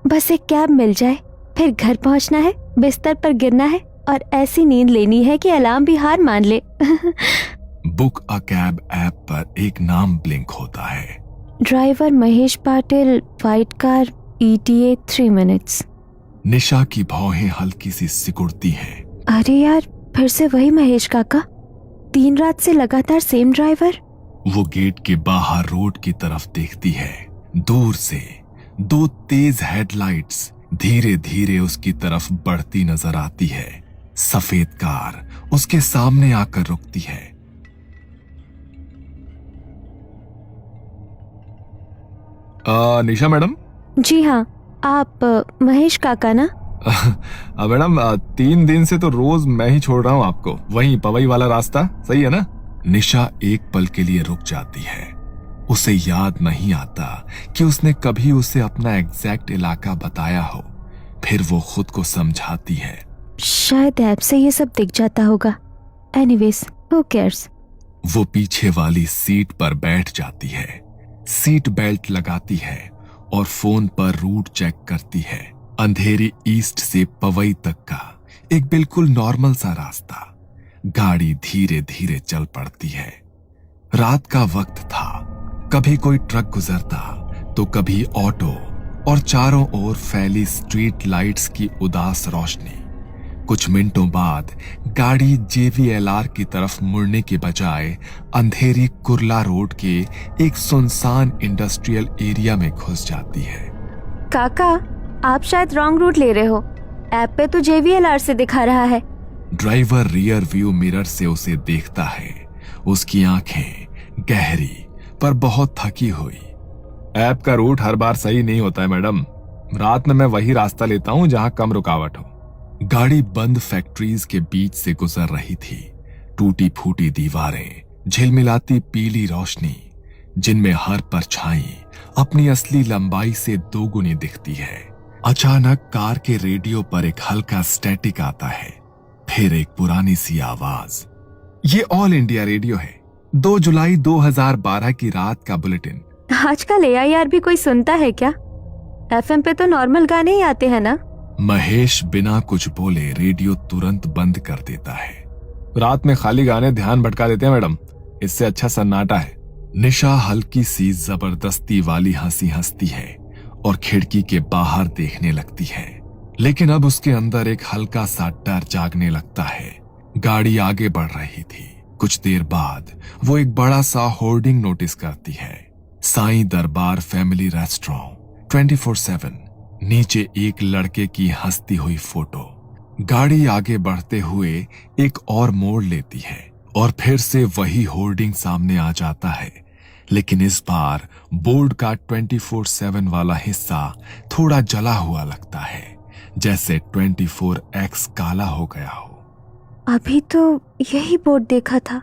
बस एक कैब मिल जाए, फिर घर पहुंचना है, बिस्तर पर गिरना है और ऐसी नींद लेनी है कि अलार्म भी हार मान ले। बुक अ कैब ऐप पर एक नाम ब्लिंक होता है। Driver Mahesh Patil, white car, ETA 3 minutes. Nisha की भौहें हल्की सी सिकुड़ती हैं। अरे यार, फिर से वही महेश काका, 3 रात से लगातार सेम ड्राइवर। वो गेट के बाहर रोड की तरफ देखती है। दूर से 2 तेज हेडलाइट्स धीरे धीरे उसकी तरफ बढ़ती नजर आती है। सफेद कार उसके सामने आकर रुकती है। निशा मैडम? जी हाँ, आप महेश काका ना? मैडम, 3 दिन से तो रोज मैं ही छोड़ रहा हूँ आपको, वहीं पवई वाला रास्ता, सही है ना? निशा एक पल के लिए रुक जाती है। उसे याद नहीं आता कि उसने कभी उसे अपना एग्जैक्ट इलाका बताया हो। फिर वो खुद को समझाती है, शायद ऐप से ये सब दिख जाता होगा। Anyways, who cares. वो पीछे वाली सीट पर बैठ जाती है, सीट बेल्ट लगाती है और फोन पर रूट चेक करती है। अंधेरी ईस्ट से पवई तक का एक बिल्कुल नॉर्मल सा रास्ता। गाड़ी धीरे धीरे चल पड़ती है। रात का वक्त था। कभी कोई ट्रक गुजरता तो कभी ऑटो, और चारों ओर फैली स्ट्रीट लाइट्स की उदास रोशनी। कुछ मिनटों बाद गाड़ी JVLR की तरफ मुड़ने के बजाय अंधेरी कुर्ला रोड के एक सुनसान इंडस्ट्रियल एरिया में घुस जाती है। काका, आप शायद रॉन्ग रूट ले रहे हो। ऐप पे तो JVLR से दिखा रहा है। ड्राइवर रियर व्यू मिरर से उसे देखता है। उसकी आंखें गहरी पर बहुत थकी हुई। ऐप का रूट हर बार सही नहीं होता है मैडम। रात में मैं वही रास्ता लेता हूँ जहाँ कम रुकावट हो। गाड़ी बंद फैक्ट्रीज के बीच से गुजर रही थी। टूटी फूटी दीवारें, झिलमिलाती पीली रोशनी, जिनमें हर परछाई अपनी असली लंबाई से 2 गुनी दिखती है। अचानक कार के रेडियो पर एक हल्का स्टैटिक आता है। फिर एक पुरानी सी आवाज। ये ऑल इंडिया रेडियो है। 2 जुलाई 2012 की रात का बुलेटिन। आजकल AIR भी कोई सुनता है क्या? FM पे तो नॉर्मल गाने ही आते हैं ना? महेश बिना कुछ बोले रेडियो तुरंत बंद कर देता है। रात में खाली गाने ध्यान भटका देते हैं मैडम, इससे अच्छा सन्नाटा है। निशा हल्की सी जबरदस्ती वाली हंसी हंसती है और खिड़की के बाहर देखने लगती है। लेकिन अब उसके अंदर एक हल्का सा डर जागने लगता है। गाड़ी आगे बढ़ रही थी। कुछ देर बाद वो एक बड़ा सा होर्डिंग नोटिस करती है। साईं दरबार फैमिली रेस्टोरेंट 24/7। नीचे एक लड़के की हंसती हुई फोटो। गाड़ी आगे बढ़ते हुए एक और मोड़ लेती है और फिर से वही होर्डिंग सामने आ जाता है। लेकिन इस बार बोर्ड का 24/7 वाला हिस्सा थोड़ा जला हुआ लगता है, जैसे 24X काला हो गया हो। अभी तो यही बोर्ड देखा था।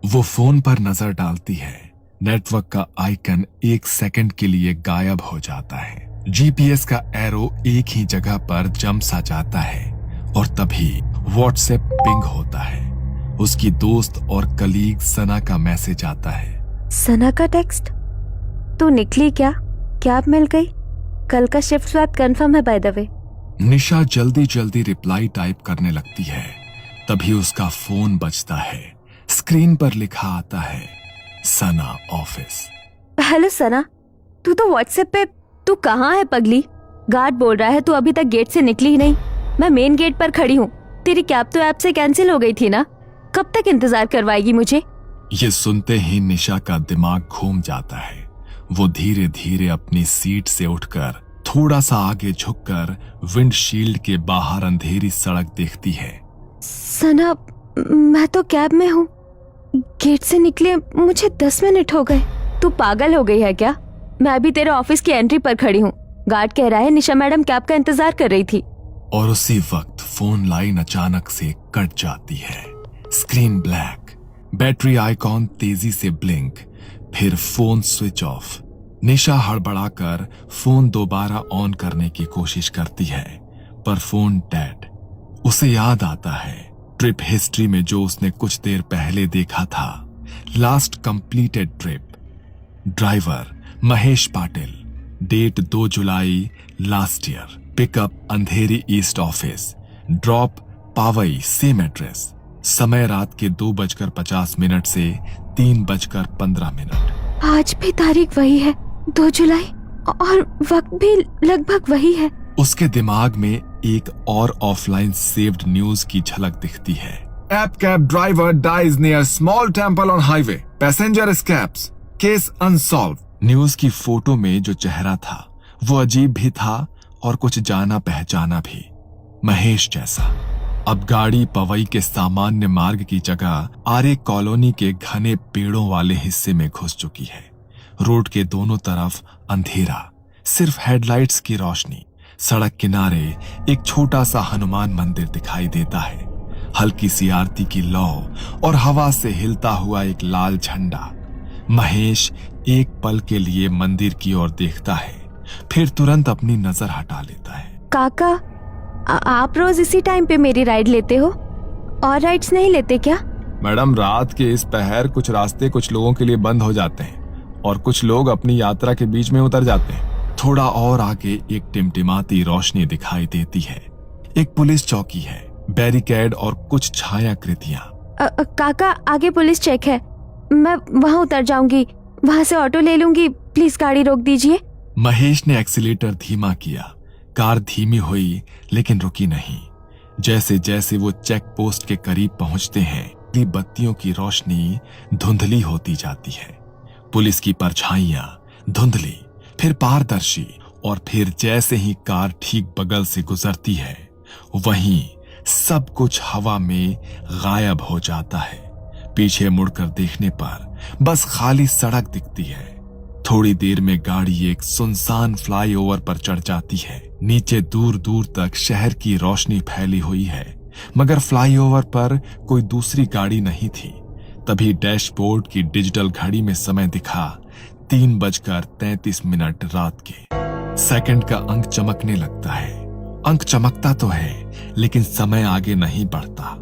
वो फोन पर नजर डालती है। नेटवर्क का आइकन 1 सेकंड के लिए गायब हो जाता है। GPS का एरो एक ही जगह पर जम सा जाता है और तभी व्हाट्सएप पिंग होता है। उसकी दोस्त और कलीग सना का मैसेज आता है। सना का टेक्स्ट? तू निकली क्या? कैब मिल गई? कल का शिफ्ट स्वैप कंफर्म है बाय द वे। निशा जल्दी जल्दी रिप्लाई टाइप करने लगती है। तभी उसका फोन बजता है। स्क्रीन पर लिखा आता है, सना ऑफिस। हेलो सना, तू तो व्हाट्सएप पे। तू कहाँ है पगली? गार्ड बोल रहा है तू अभी तक गेट से निकली ही नहीं। मैं मेन गेट पर खड़ी हूँ। तेरी कैब तो ऐप से कैंसिल हो गई थी ना? कब तक इंतजार करवाएगी मुझे? ये सुनते ही निशा का दिमाग घूम जाता है। वो धीरे धीरे अपनी सीट से उठकर थोड़ा सा आगे झुककर विंडशील्ड के बाहर अंधेरी सड़क देखती है। सना, मैं तो कैब में हूँ। गेट से निकले मुझे 10 मिनट हो गए। तू पागल हो गई है क्या? मैं अभी तेरे ऑफिस की एंट्री पर खड़ी हूँ। गार्ड कह रहा है निशा मैडम कैब का इंतजार कर रही थी। और उसी वक्त फोन लाइन अचानक से कट जाती है। स्क्रीन ब्लैक, बैटरी आइकॉन तेजी से ब्लिंक, फिर फोन स्विच ऑफ। निशा हड़बड़ाकर फोन दोबारा ऑन करने की कोशिश करती है, पर फोन डेड। उसे याद आता है ट्रिप हिस्ट्री में जो उसने कुछ देर पहले देखा था। Last completed trip. Driver Mahesh Patil, date 2 July last year, pickup Andheri east office, drop Powai same address, समय रात के 2:50 से 3:15। आज भी तारीख वही है, 2 जुलाई, और वक्त भी लगभग वही है। उसके दिमाग में एक और ऑफलाइन सेव्ड न्यूज की झलक दिखती है। App cab driver dies near small temple on highway, passenger escapes, case unsolved. News की फोटो में जो चेहरा था वो अजीब भी था और कुछ जाना पहचाना भी, महेश जैसा। अब गाड़ी पवई के सामान्य मार्ग की जगह आरे कॉलोनी के घने पेड़ों वाले हिस्से में घुस चुकी है। रोड के दोनों तरफ अंधेरा, सिर्फ हेडलाइट्स की रोशनी। सड़क किनारे एक छोटा सा हनुमान मंदिर दिखाई देता है, हल्की सी आरती की लौ और हवा से हिलता हुआ एक लाल झंडा। महेश एक पल के लिए मंदिर की ओर देखता है, फिर तुरंत अपनी नजर हटा लेता है। काका, आप रोज इसी टाइम पे मेरी राइड लेते हो, और राइड्स नहीं लेते क्या? मैडम, रात के इस पहर कुछ रास्ते कुछ लोगों के लिए बंद हो जाते हैं और कुछ लोग अपनी यात्रा के बीच में उतर जाते हैं। थोड़ा और आगे एक टिमटिमाती रोशनी दिखाई देती है। एक पुलिस चौकी है, बैरिकेड और कुछ छायाकृतियां। काका, आगे पुलिस चेक है, मैं वहाँ उतर जाऊंगी, वहाँ से ऑटो ले लूंगी, प्लीज गाड़ी रोक दीजिए। महेश ने एक्सीलेटर धीमा किया। कार धीमी हुई लेकिन रुकी नहीं। जैसे जैसे वो चेक पोस्ट के करीब पहुंचते हैं, बत्तियों की रोशनी धुंधली होती जाती है। पुलिस की परछाइयां धुंधली, फिर पारदर्शी, और फिर जैसे ही कार ठीक बगल से गुजरती है, वहीं सब कुछ हवा में गायब हो जाता है। पीछे मुड़कर देखने पर बस खाली सड़क दिखती है। थोड़ी देर में गाड़ी एक सुनसान फ्लाईओवर पर चढ़ जाती है। नीचे दूर दूर तक शहर की रोशनी फैली हुई है, मगर फ्लाईओवर पर कोई दूसरी गाड़ी नहीं थी। तभी डैशबोर्ड की डिजिटल घड़ी में समय दिखा 3:33 रात के। सेकंड का अंक चमकने लगता है। अंक चमकता तो है, लेकिन समय आगे नहीं बढ़ता।